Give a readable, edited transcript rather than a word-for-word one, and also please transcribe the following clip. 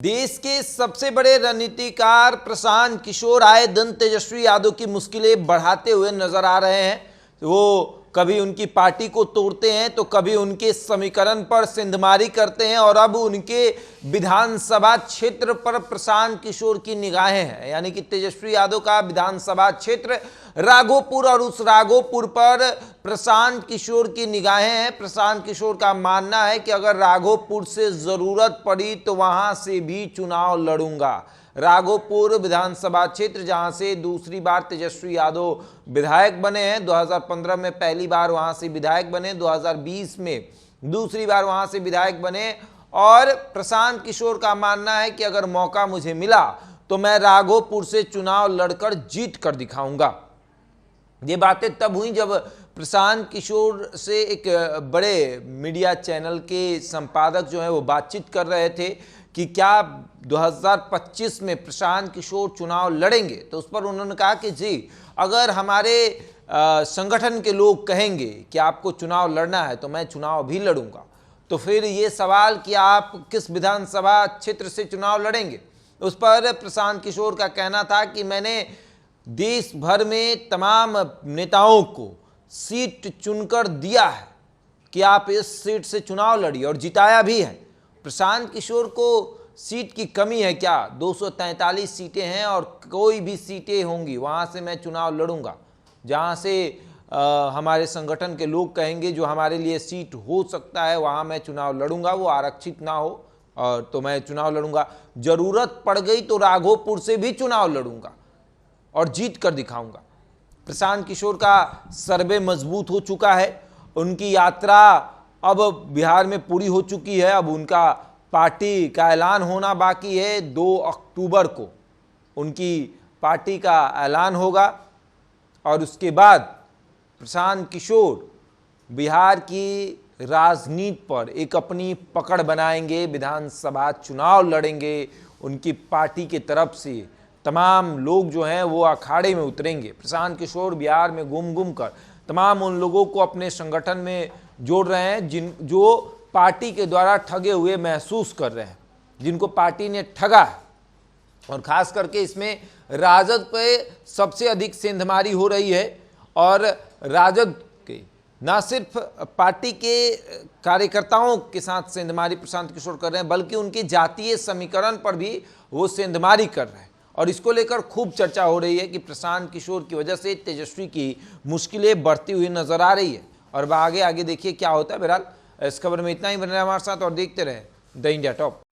देश के सबसे बड़े रणनीतिकार प्रशांत किशोर आए दिन तेजस्वी यादव की मुश्किलें बढ़ाते हुए नजर आ रहे हैं। वो कभी उनकी पार्टी को तोड़ते हैं तो कभी उनके समीकरण पर सिंधमारी करते हैं और अब उनके विधानसभा क्षेत्र पर प्रशांत किशोर की निगाहें हैं। यानी कि तेजस्वी यादव का विधानसभा क्षेत्र राघोपुर और उस राघोपुर पर प्रशांत किशोर की निगाहें हैं। प्रशांत किशोर का मानना है कि अगर राघोपुर से जरूरत पड़ी तो वहां से भी चुनाव लड़ूंगा। राघोपुर विधानसभा क्षेत्र जहां से दूसरी बार तेजस्वी यादव विधायक बने हैं, 2015 में पहली बार वहां से विधायक बने, 2020 में दूसरी बार वहां से विधायक बने। और प्रशांत किशोर का मानना है कि अगर मौका मुझे मिला तो मैं राघोपुर से चुनाव लड़कर जीत कर दिखाऊंगा। ये बातें तब हुई जब प्रशांत किशोर से एक बड़े मीडिया चैनल के संपादक जो है वो बातचीत कर रहे थे कि क्या 2025 में प्रशांत किशोर चुनाव लड़ेंगे। तो उस पर उन्होंने कहा कि जी, अगर हमारे संगठन के लोग कहेंगे कि आपको चुनाव लड़ना है तो मैं चुनाव भी लड़ूंगा। तो फिर ये सवाल कि आप किस विधानसभा क्षेत्र से चुनाव लड़ेंगे, उस पर प्रशांत किशोर का कहना था कि मैंने देश भर में तमाम नेताओं को सीट चुनकर दिया है कि आप इस सीट से चुनाव लड़िए और जिताया भी है। प्रशांत किशोर को सीट की कमी है क्या? 243 सीटें हैं और कोई भी सीटें होंगी वहां से मैं चुनाव लड़ूंगा। जहां से हमारे संगठन के लोग कहेंगे जो हमारे लिए सीट हो सकता है वहां मैं चुनाव लड़ूंगा, वो आरक्षित ना हो और तो मैं चुनाव लड़ूंगा। जरूरत पड़ गई तो राघोपुर से भी चुनाव लड़ूंगा और जीत कर दिखाऊंगा। प्रशांत किशोर का सर्वे मजबूत हो चुका है। उनकी यात्रा अब बिहार में पूरी हो चुकी है। अब उनका पार्टी का ऐलान होना बाकी है। 2 अक्टूबर को उनकी पार्टी का ऐलान होगा और उसके बाद प्रशांत किशोर बिहार की राजनीति पर एक अपनी पकड़ बनाएंगे, विधानसभा चुनाव लड़ेंगे। उनकी पार्टी की तरफ से तमाम लोग जो हैं वो अखाड़े में उतरेंगे। प्रशांत किशोर बिहार में घूम कर तमाम उन लोगों को अपने संगठन में जोड़ रहे हैं जो पार्टी के द्वारा ठगे हुए महसूस कर रहे हैं, जिनको पार्टी ने ठगा है। और खास करके इसमें राजद पे सबसे अधिक सेंधमारी हो रही है और राजद के ना सिर्फ पार्टी के कार्यकर्ताओं के साथ सेंधमारी प्रशांत किशोर कर रहे हैं बल्कि उनके जातीय समीकरण पर भी वो सेंधमारी कर रहे हैं। और इसको लेकर खूब चर्चा हो रही है कि प्रशांत किशोर की वजह से तेजस्वी की मुश्किलें बढ़ती हुई नजर आ रही है। और आगे देखिए क्या होता है। बहरहाल इस खबर में इतना ही। बने रहे हमारे साथ और देखते रहे द इंडिया टॉप।